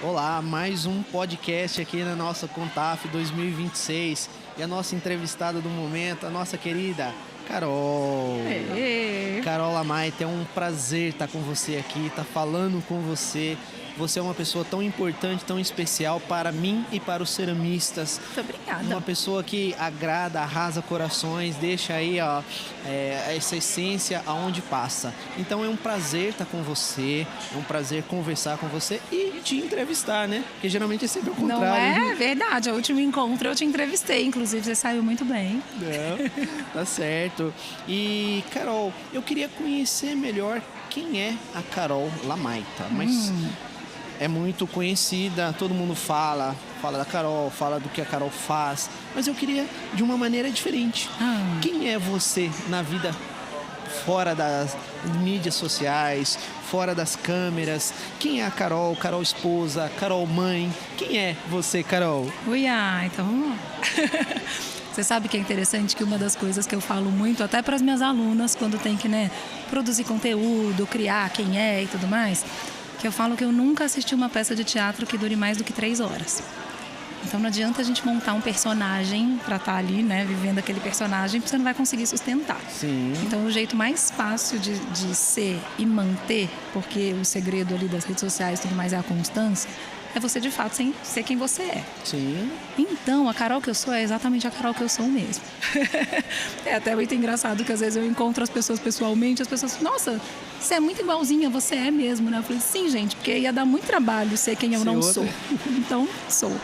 Olá, mais um podcast aqui na nossa Contaf 2026 e a nossa entrevistada do momento, a nossa querida Carol. Carol Lamaita, é um prazer estar com você aqui, estar falando com você. Você é uma pessoa tão importante, tão especial para mim e para os ceramistas. Muito obrigada. Uma pessoa que agrada, arrasa corações, deixa aí essa essência aonde passa. Então é um prazer estar com você, é um prazer conversar com você e te entrevistar, né? Porque geralmente é sempre o contrário. Não é verdade, o último encontro eu te entrevistei, inclusive você saiu muito bem. Tá certo. E Carol, eu queria conhecer melhor quem é a Carol Lamaita, mas... É muito conhecida, todo mundo fala da Carol, fala do que a Carol faz, mas eu queria de uma maneira diferente. Quem é você na vida fora das mídias sociais, fora das câmeras? Quem é a Carol? Carol esposa, Carol mãe? Quem é você, Carol? Então vamos lá. Você sabe que é interessante que uma das coisas que eu falo muito, até para as minhas alunas, quando tem que produzir conteúdo, criar quem é e tudo mais... que eu falo que eu nunca assisti uma peça de teatro que dure mais do que 3 horas. Então não adianta a gente montar um personagem para estar ali, vivendo aquele personagem, porque você não vai conseguir sustentar. Sim. Então o jeito mais fácil de ser e manter, porque o segredo ali das redes sociais e tudo mais é a constância, é você de fato ser quem você é. Sim. Então a Carol que eu sou é exatamente a Carol que eu sou mesmo. É até muito engraçado que às vezes eu encontro as pessoas pessoalmente, as pessoas falam, nossa, você é muito igualzinha, você é mesmo, né? Eu falei, sim, gente, porque ia dar muito trabalho ser quem eu não sou. Então, sou.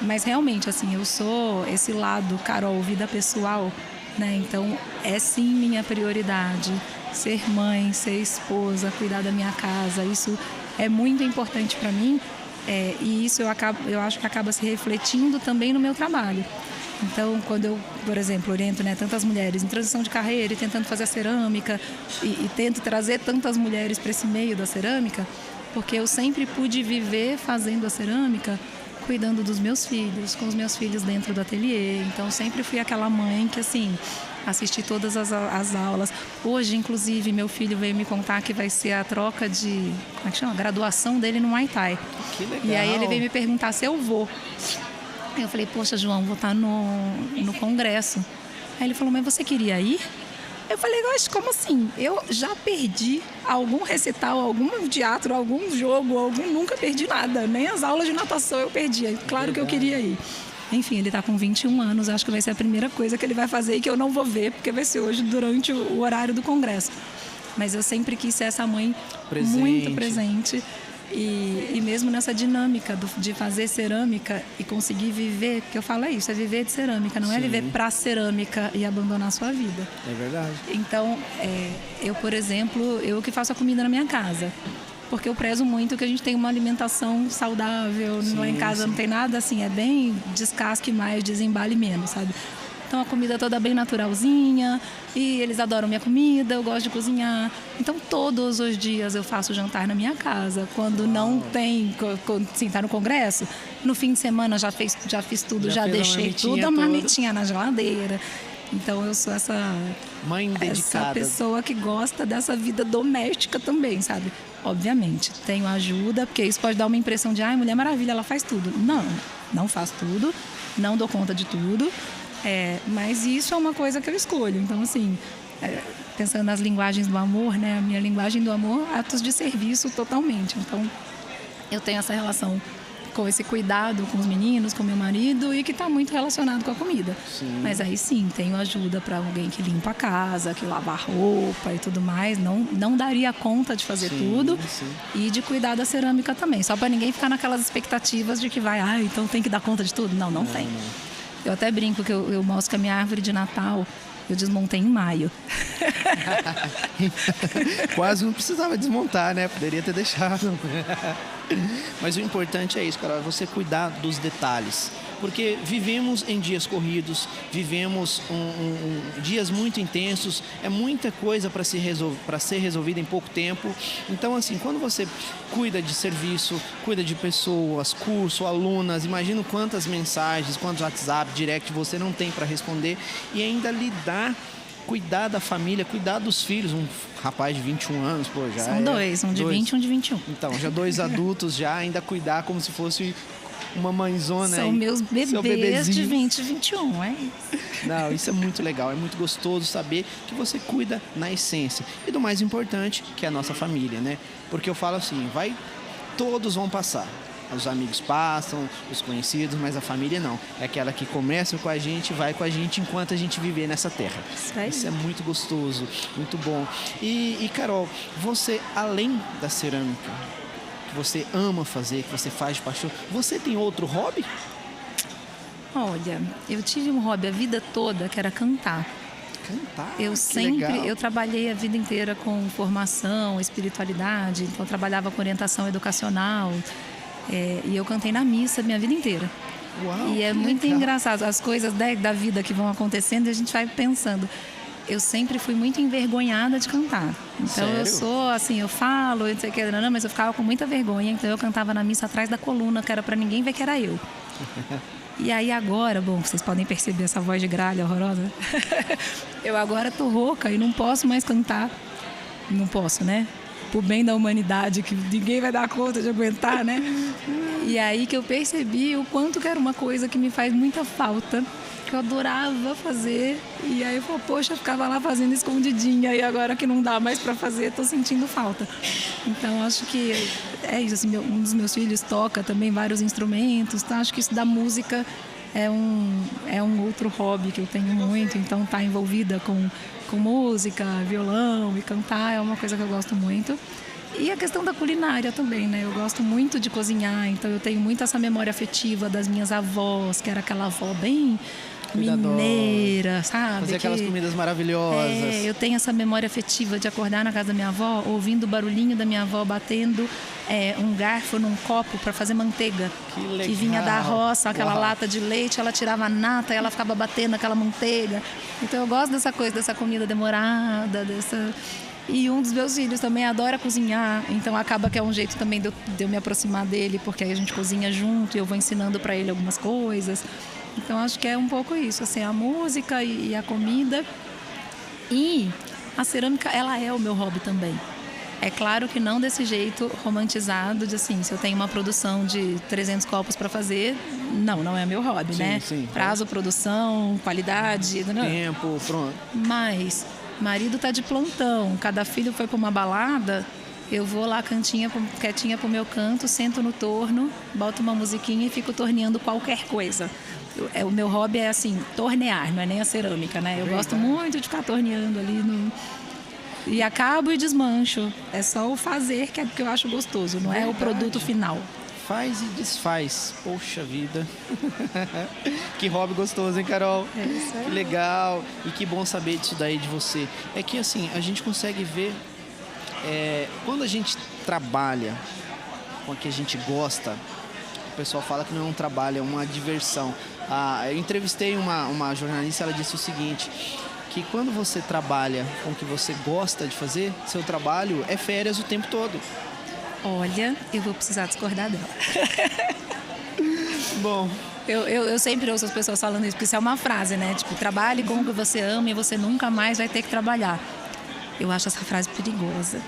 Mas realmente, assim, eu sou esse lado, Carol, vida pessoal, né? Então, é sim minha prioridade. Ser mãe, ser esposa, cuidar da minha casa, isso é muito importante para mim. E isso eu acho que acaba se refletindo também no meu trabalho. Então, quando eu, por exemplo, oriento tantas mulheres em transição de carreira e tentando fazer a cerâmica e tento trazer tantas mulheres para esse meio da cerâmica, porque eu sempre pude viver fazendo a cerâmica, cuidando dos meus filhos, com os meus filhos dentro do ateliê. Então, sempre fui aquela mãe que, assim, assisti todas as aulas. Hoje, inclusive, meu filho veio me contar que vai ser a troca de, como é que chama? Graduação dele no Muay Thai. Que legal. E aí ele veio me perguntar se eu vou. Eu falei, poxa, João, vou estar no congresso. Aí ele falou, mas você queria ir? Eu falei, como assim? Eu já perdi algum recital, algum teatro, algum jogo, nunca perdi nada. Nem as aulas de natação eu perdi. Claro que eu queria ir. Enfim, ele está com 21 anos, acho que vai ser a primeira coisa que ele vai fazer e que eu não vou ver, porque vai ser hoje durante o horário do congresso. Mas eu sempre quis ser essa mãe muito presente. E mesmo nessa dinâmica de fazer cerâmica e conseguir viver, porque eu falo isso, é viver de cerâmica, não é viver pra cerâmica e abandonar a sua vida. É verdade. Então, eu, por exemplo, eu que faço a comida na minha casa, porque eu prezo muito que a gente tenha uma alimentação saudável, lá em casa não tem nada assim, é bem descasque mais, desembale menos, sabe? Então a comida toda bem naturalzinha e eles adoram minha comida, eu gosto de cozinhar. Então todos os dias eu faço jantar na minha casa. Quando não tem, assim, tá no congresso, no fim de semana já fiz tudo, já deixei tudo a marmitinha na geladeira. Então eu sou essa mãe dedicada, essa pessoa que gosta dessa vida doméstica também, sabe? Obviamente, tenho ajuda, porque isso pode dar uma impressão de Mulher Maravilha, ela faz tudo. Não faço tudo, não dou conta de tudo. Mas isso é uma coisa que eu escolho. Então, assim, pensando nas linguagens do amor, a minha linguagem do amor, atos de serviço totalmente. Então, eu tenho essa relação com esse cuidado com os meninos, com meu marido e que está muito relacionado com a comida. Sim. Mas aí sim, tenho ajuda para alguém que limpa a casa, que lava a roupa e tudo mais. Não daria conta de fazer tudo. E de cuidar da cerâmica também. Só para ninguém ficar naquelas expectativas de que então tem que dar conta de tudo. Não tem. Eu até brinco que eu mostro que a minha árvore de Natal eu desmontei em maio. Quase não precisava desmontar, né? Poderia ter deixado. Mas o importante é isso, Carol, é você cuidar dos detalhes. Porque vivemos em dias corridos, vivemos dias muito intensos, é muita coisa para ser resolvida em pouco tempo. Então, assim, quando você cuida de serviço, cuida de pessoas, curso, alunas, imagino quantas mensagens, quantos WhatsApp, direct você não tem para responder e ainda lidar cuidar da família, cuidar dos filhos. Um rapaz de 21 anos, pô, já São dois, um de 20 e um de 21. Então, já 2 adultos, já ainda cuidar como se fosse uma mãezona. São meus bebês de 20 e 21, é isso. Não, isso é muito legal, é muito gostoso saber que você cuida na essência. E do mais importante, que é a nossa família, né? Porque eu falo assim, todos vão passar. Os amigos passam, os conhecidos, mas a família não. É aquela que começa com a gente, vai com a gente enquanto a gente viver nessa terra. Isso é muito gostoso, muito bom. E Carol, você, além da cerâmica, que você ama fazer, que você faz de paixão, você tem outro hobby? Olha, eu tive um hobby a vida toda, que era cantar. Cantar? Eu trabalhei a vida inteira com formação, espiritualidade, então eu trabalhava com orientação educacional. E eu cantei na missa a minha vida inteira. Uau, e é muito engraçado as coisas da vida que vão acontecendo e a gente vai pensando. Eu sempre fui muito envergonhada de cantar. Então Sério? eu sou assim, eu falo, não sei o que, mas eu ficava com muita vergonha. Então eu cantava na missa atrás da coluna, que era pra ninguém ver que era eu. E aí agora, bom, vocês podem perceber essa voz de gralha horrorosa. Eu agora tô rouca e não posso mais cantar. Não posso, né? Por bem da humanidade, que ninguém vai dar conta de aguentar, né? E aí que eu percebi o quanto que era uma coisa que me faz muita falta, que eu adorava fazer. E aí eu falei, poxa, eu ficava lá fazendo escondidinha, e agora que não dá mais pra fazer, tô sentindo falta. Então acho que é isso, assim, um dos meus filhos toca também vários instrumentos, tá? Acho que isso da música é um outro hobby que eu tenho muito, então tá envolvida com música, violão e cantar é uma coisa que eu gosto muito. E a questão da culinária também, né? Eu gosto muito de cozinhar, então eu tenho muito essa memória afetiva das minhas avós, que era aquela avó bem mineira, sabe? Fazer aquelas comidas maravilhosas. Eu tenho essa memória afetiva de acordar na casa da minha avó, ouvindo o barulhinho da minha avó batendo um garfo num copo para fazer manteiga. Que legal. Que vinha da roça, aquela Uau. lata de leite, ela tirava a nata e ela ficava batendo aquela manteiga. Então eu gosto dessa coisa, dessa comida demorada, E um dos meus filhos também adora cozinhar, então acaba que é um jeito também de eu me aproximar dele, porque aí a gente cozinha junto e eu vou ensinando para ele algumas coisas. Então acho que é um pouco isso, assim, a música e a comida. E a cerâmica, ela é o meu hobby também. É claro que não desse jeito romantizado, de assim, se eu tenho uma produção de 300 copos para fazer, não é meu hobby, sim, né? Sim. Prazo, produção, qualidade, tempo, pronto. Mas marido tá de plantão, cada filho foi para uma balada, eu vou lá quietinha pro meu canto, sento no torno, boto uma musiquinha e fico torneando qualquer coisa. O meu hobby é assim, tornear, não é nem a cerâmica, né? Eu gosto muito de ficar torneando ali e acabo e desmancho. É só o fazer que eu acho gostoso, não é o produto final. Faz e desfaz. Poxa vida. Que hobby gostoso, hein, Carol? É isso aí. Que legal. E que bom saber disso daí de você. É que, assim, a gente consegue ver... quando a gente trabalha com o que a gente gosta, o pessoal fala que não é um trabalho, é uma diversão. Eu entrevistei uma jornalista, ela disse o seguinte... que quando você trabalha com o que você gosta de fazer, seu trabalho é férias o tempo todo. Olha, eu vou precisar discordar dela. Bom, eu sempre ouço as pessoas falando isso, porque isso é uma frase, né? Tipo, trabalhe com o que você ama e você nunca mais vai ter que trabalhar. Eu acho essa frase perigosa.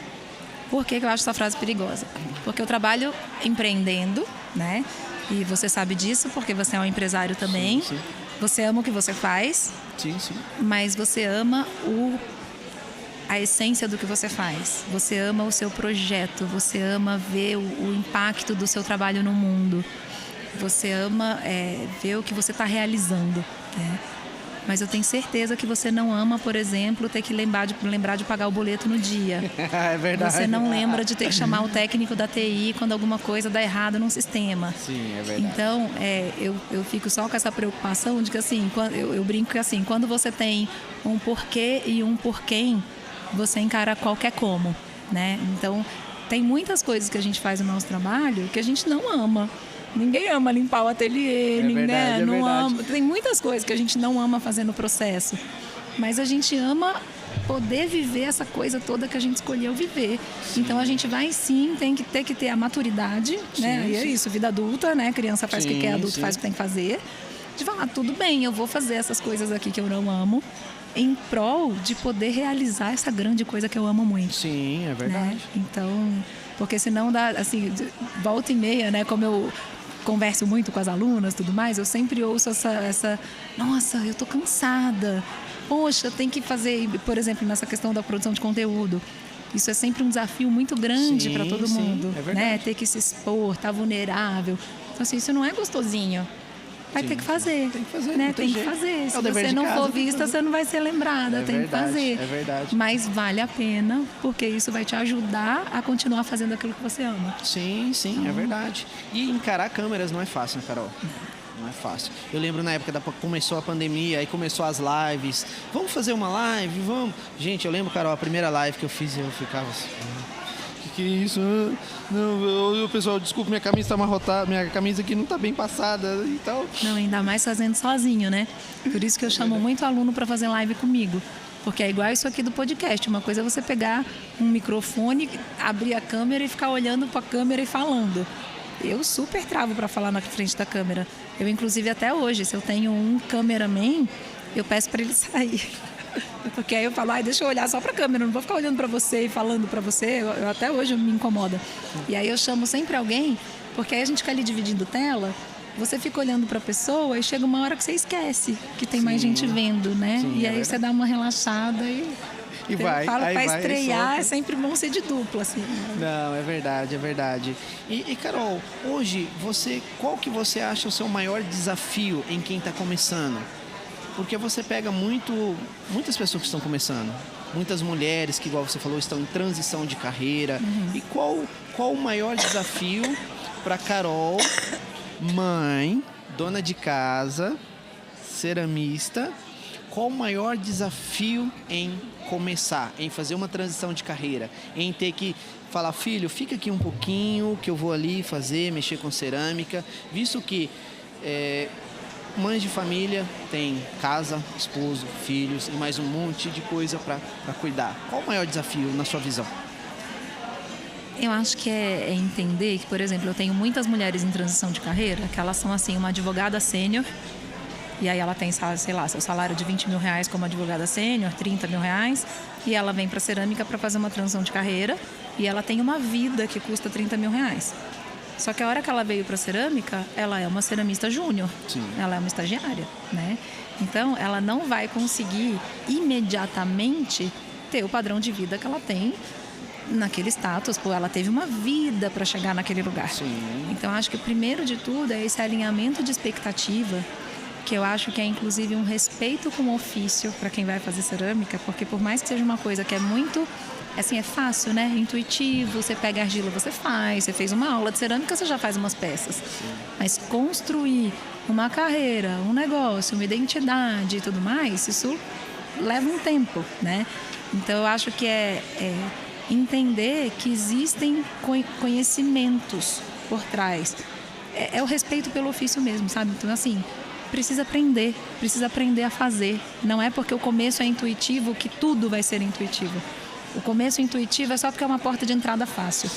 Por que eu acho essa frase perigosa? Porque eu trabalho empreendendo, né? E você sabe disso, porque você é um empresário também. Sim. Você ama o que você faz. Sim. Mas você ama a essência do que você faz. Você ama o seu projeto. Você ama ver o impacto do seu trabalho no mundo. Você ama ver o que você está realizando, né? Mas eu tenho certeza que você não ama, por exemplo, ter que lembrar de pagar o boleto no dia. É verdade. Você não lembra de ter que chamar o técnico da TI quando alguma coisa dá errado num sistema. Sim, é verdade. Então, eu fico só com essa preocupação de que, assim, eu brinco que, assim, quando você tem um porquê e um porquê, você encara qualquer como, né? Então, tem muitas coisas que a gente faz no nosso trabalho que a gente não ama. Ninguém ama limpar o ateliê, verdade. ama. Tem muitas coisas que a gente não ama fazer no processo. Mas a gente ama poder viver essa coisa toda que a gente escolheu viver. Sim. Então a gente vai sim, tem que ter a maturidade, né? E é isso, vida adulta, né? Criança faz o que quer, adulto faz o que tem que fazer. De falar, tudo bem, eu vou fazer essas coisas aqui que eu não amo, em prol de poder realizar essa grande coisa que eu amo muito. Sim, é verdade. Né? Então, porque senão dá, assim, volta e meia, né? Como eu converso muito com as alunas e tudo mais, eu sempre ouço essa nossa, eu tô cansada. Poxa, tem que fazer, por exemplo, nessa questão da produção de conteúdo. Isso é sempre um desafio muito grande para todo mundo, é né? Ter que se expor, estar vulnerável. Então, assim, isso não é gostosinho. Vai ter que fazer. Tem que fazer, né? não Tem que jeito. fazer. Se É o dever você de não casa, for tem que vista, fazer. você não vai ser lembrada. Tem que fazer. É verdade. Mas vale a pena, porque isso vai te ajudar a continuar fazendo aquilo que você ama. Sim, é verdade. E encarar câmeras não é fácil, né, Carol? Não é fácil. Eu lembro na época começou a pandemia, aí começou as lives. Vamos fazer uma live? Vamos. Gente, eu lembro, Carol, a primeira live que eu fiz, eu ficava assim... Que é isso? Não, pessoal, desculpa, minha camisa tá amarrotada, minha camisa aqui não tá bem passada e tal. Não, ainda mais fazendo sozinho, né? Por isso que eu chamo muito aluno para fazer live comigo. Porque é igual isso aqui do podcast. Uma coisa é você pegar um microfone, abrir a câmera e ficar olhando para a câmera e falando. Eu super travo para falar na frente da câmera. Eu, inclusive, até hoje, se eu tenho um cameraman, eu peço para ele sair. Porque aí eu falo, deixa eu olhar só pra câmera, não vou ficar olhando pra você e falando pra você, até hoje me incomoda. E aí eu chamo sempre alguém, porque aí a gente fica ali dividindo tela, você fica olhando pra pessoa e chega uma hora que você esquece que tem mais gente vendo, né? Sim, e aí você dá uma relaxada e vai. Eu falo, aí pra vai, estrear é sempre bom ser de dupla, assim. Não, é verdade, é verdade. E Carol, hoje, qual que você acha o seu maior desafio em quem tá começando? Porque você pega muitas pessoas que estão começando, muitas mulheres que, igual você falou, estão em transição de carreira. E qual o maior desafio para Carol, mãe, dona de casa, ceramista, qual o maior desafio em começar, em fazer uma transição de carreira, em ter que falar, filho, fica aqui um pouquinho que eu vou ali mexer com cerâmica, visto que... mães de família têm casa, esposo, filhos e mais um monte de coisa para cuidar. Qual o maior desafio na sua visão? Eu acho que é entender que, por exemplo, eu tenho muitas mulheres em transição de carreira que elas são assim, uma advogada sênior e aí ela tem, sei lá, seu salário de 20 mil reais como advogada sênior, 30 mil reais, e ela vem para cerâmica para fazer uma transição de carreira e ela tem uma vida que custa 30 mil reais. Só que a hora que ela veio para cerâmica, ela é uma ceramista júnior. Ela é uma estagiária, né? Então, ela não vai conseguir imediatamente ter o padrão de vida que ela tem naquele status. Pô, ela teve uma vida para chegar naquele lugar. Sim. Então, acho que o primeiro de tudo é esse alinhamento de expectativa, que eu acho que é inclusive um respeito com o ofício para quem vai fazer cerâmica, porque por mais que seja uma coisa que é muito... Assim, é fácil, né? Intuitivo, você pega argila, você faz. Você fez uma aula de cerâmica, você já faz umas peças. Sim. Mas construir uma carreira, um negócio, uma identidade e tudo mais, isso leva um tempo, né? Então, eu acho que é entender que existem conhecimentos por trás. É o respeito pelo ofício mesmo, sabe? Então, assim, precisa aprender a fazer. Não é porque o começo é intuitivo que tudo vai ser intuitivo. O começo intuitivo é só porque é uma porta de entrada fácil.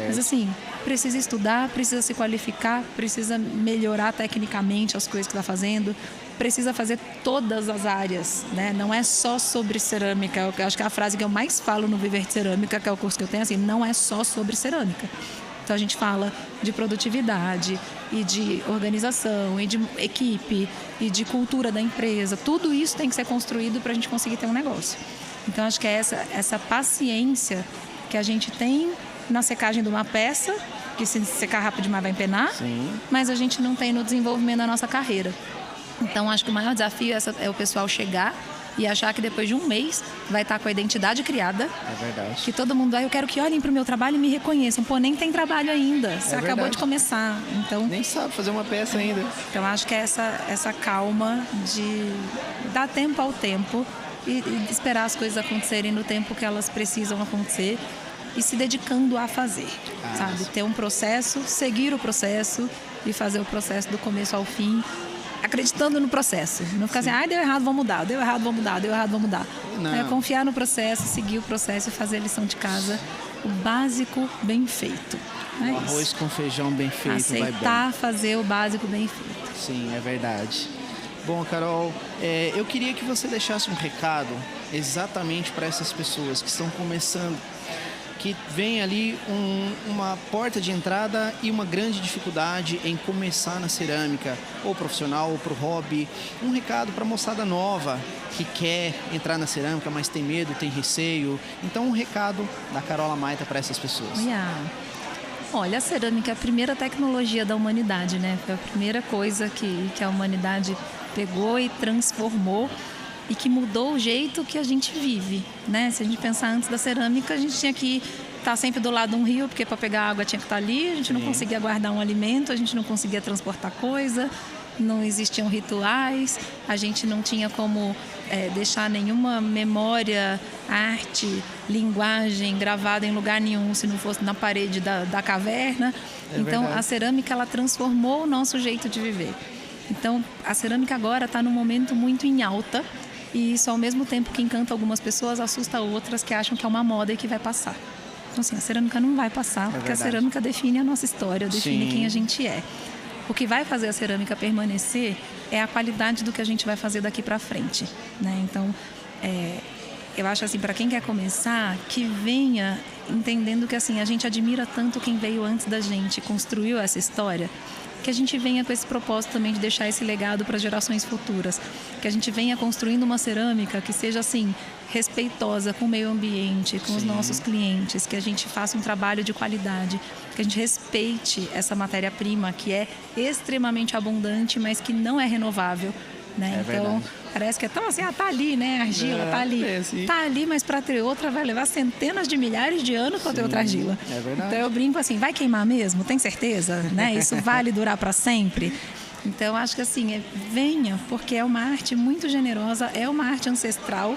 Mas assim, precisa estudar, precisa se qualificar, precisa melhorar tecnicamente as coisas que está fazendo, precisa fazer todas as áreas, né? Não é só sobre cerâmica. Eu acho que é a frase que eu mais falo no Viver de Cerâmica, que é o curso que eu tenho, assim, não é só sobre cerâmica. Então a gente fala de produtividade e de organização e de equipe e de cultura da empresa. Tudo isso tem que ser construído para a gente conseguir ter um negócio. Então, acho que é essa paciência que a gente tem na secagem de uma peça, que se secar rápido demais vai empenar, mas a gente não tem no desenvolvimento da nossa carreira. Então, acho que o maior desafio é o pessoal chegar e achar que depois de um mês vai estar com a identidade criada. É verdade. Que todo mundo, eu quero que olhem para o meu trabalho e me reconheçam. Pô, nem tem trabalho ainda, você acabou verdade. de começar. Então, nem sabe fazer uma peça ainda. Então, acho que é essa calma de dar tempo ao tempo, e esperar as coisas acontecerem no tempo que elas precisam acontecer e se dedicando a fazer, sabe? Ter um processo, seguir o processo e fazer o processo do começo ao fim, acreditando no processo. Não ficar assim, deu errado, vou mudar, deu errado, vou mudar, deu errado, vou mudar. É confiar no processo, seguir o processo e fazer a lição de casa, o básico bem feito. É o arroz com feijão bem feito Aceitar vai bem. Fazer o básico bem feito. Sim, é verdade. Bom, Carol, eu queria que você deixasse um recado exatamente para essas pessoas que estão começando, que vem ali uma porta de entrada e uma grande dificuldade em começar na cerâmica, ou profissional, ou para o hobby. Um recado para a moçada nova que quer entrar na cerâmica, mas tem medo, tem receio. Então, um recado da Carol Lamaita para essas pessoas. Olha, a cerâmica é a primeira tecnologia da humanidade, né? Foi a primeira coisa que a humanidade pegou e transformou e que mudou o jeito que a gente vive, né? Se a gente pensar antes da cerâmica, a gente tinha que estar sempre do lado de um rio, porque para pegar água tinha que estar ali, a gente não conseguia guardar um alimento, a gente não conseguia transportar coisa, não existiam rituais, a gente não tinha como deixar nenhuma memória, arte, linguagem gravada em lugar nenhum, se não fosse na parede da caverna. Então, verdade. A cerâmica, ela transformou o nosso jeito de viver. Então, a cerâmica agora está num momento muito em alta, e isso, ao mesmo tempo que encanta algumas pessoas, assusta outras que acham que é uma moda e que vai passar. Então, assim, a cerâmica não vai passar, porque verdade. A cerâmica define a nossa história, define Sim. quem a gente é. O que vai fazer a cerâmica permanecer é a qualidade do que a gente vai fazer daqui para frente, né? Então, eu acho assim, para quem quer começar, que venha entendendo que assim, a gente admira tanto quem veio antes da gente, construiu essa história, que a gente venha com esse propósito também de deixar esse legado para gerações futuras, que a gente venha construindo uma cerâmica que seja assim, respeitosa com o meio ambiente, com Sim. os nossos clientes, que a gente faça um trabalho de qualidade, que a gente respeite essa matéria-prima que é extremamente abundante, mas que não é renovável, né? Então, verdade. Parece que é tão assim, tá ali, né? A argila tá ali. Tá ali, mas para ter outra vai levar centenas de milhares de anos para ter outra argila. É verdade. Então eu brinco assim, vai queimar mesmo? Tem certeza? Né? Isso vale durar para sempre? Então acho que assim, venha, porque é uma arte muito generosa, é uma arte ancestral.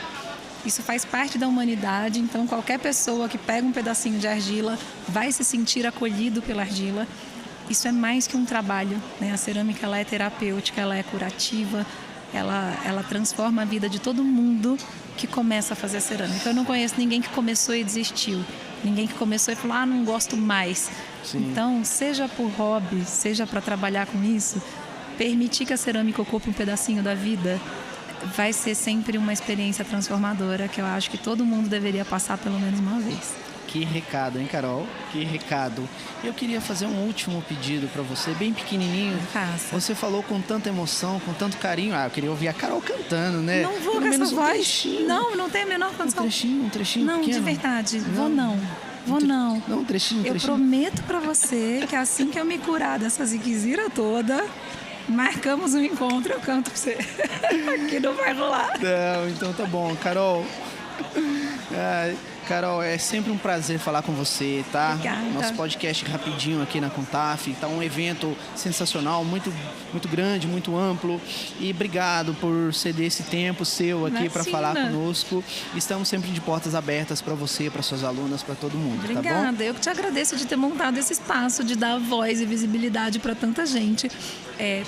Isso faz parte da humanidade, então qualquer pessoa que pega um pedacinho de argila vai se sentir acolhido pela argila. Isso é mais que um trabalho, né? A cerâmica, ela é terapêutica, ela é curativa, ela transforma a vida de todo mundo que começa a fazer cerâmica. Eu não conheço ninguém que começou e desistiu, ninguém que começou e falou, não gosto mais. Sim. Então, seja por hobby, seja para trabalhar com isso, permitir que a cerâmica ocupe um pedacinho da vida vai ser sempre uma experiência transformadora que eu acho que todo mundo deveria passar pelo menos uma vez. Que recado, hein, Carol? Que recado. Eu queria fazer um último pedido para você, bem pequenininho. Faça. Você falou com tanta emoção, com tanto carinho. Eu queria ouvir a Carol cantando, né? Não vou com essa voz. Não tem a menor condição. Um trechinho não, pequeno. De verdade. Vou não. Não, um trechinho. Eu prometo para você que assim que eu me curar dessa ziquezira toda, marcamos um encontro, eu canto pra você. Aqui não vai rolar. Não, então tá bom. Carol, Carol, é sempre um prazer falar com você, tá? Obrigada. Nosso podcast rapidinho aqui na Contaf, tá um evento sensacional, muito, muito grande, muito amplo. E obrigado por ceder esse tempo seu aqui para falar conosco. Estamos sempre de portas abertas para você, para suas alunas, para todo mundo, Obrigada. Tá bom? Eu que te agradeço de ter montado esse espaço, de dar voz e visibilidade para tanta gente.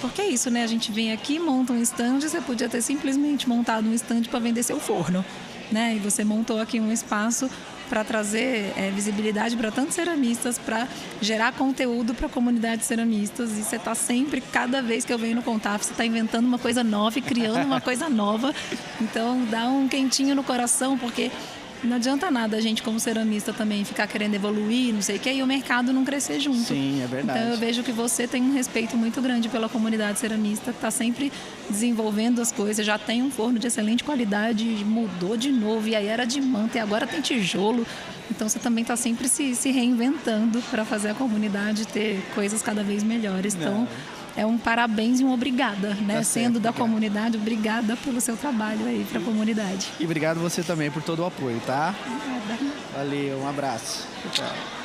Porque é isso, né? A gente vem aqui, monta um stand, você podia ter simplesmente montado um stand para vender seu forno, né? E você montou aqui um espaço para trazer visibilidade para tantos ceramistas, para gerar conteúdo para a comunidade de ceramistas. E você está sempre, cada vez que eu venho no Contaf, você está inventando uma coisa nova e criando uma coisa nova. Então dá um quentinho no coração, porque não adianta nada a gente, como ceramista, também ficar querendo evoluir, não sei o que, e o mercado não crescer junto. Sim, é verdade. Então eu vejo que você tem um respeito muito grande pela comunidade ceramista, que está sempre desenvolvendo as coisas, já tem um forno de excelente qualidade, mudou de novo, e aí era de manta, e agora tem tijolo. Então você também está sempre se reinventando para fazer a comunidade ter coisas cada vez melhores. Então é um parabéns e um obrigada, né? Tá Sendo certo, da comunidade, obrigada pelo seu trabalho aí para a comunidade. E obrigado você também por todo o apoio, tá? Obrigada. Valeu, um abraço. Tchau.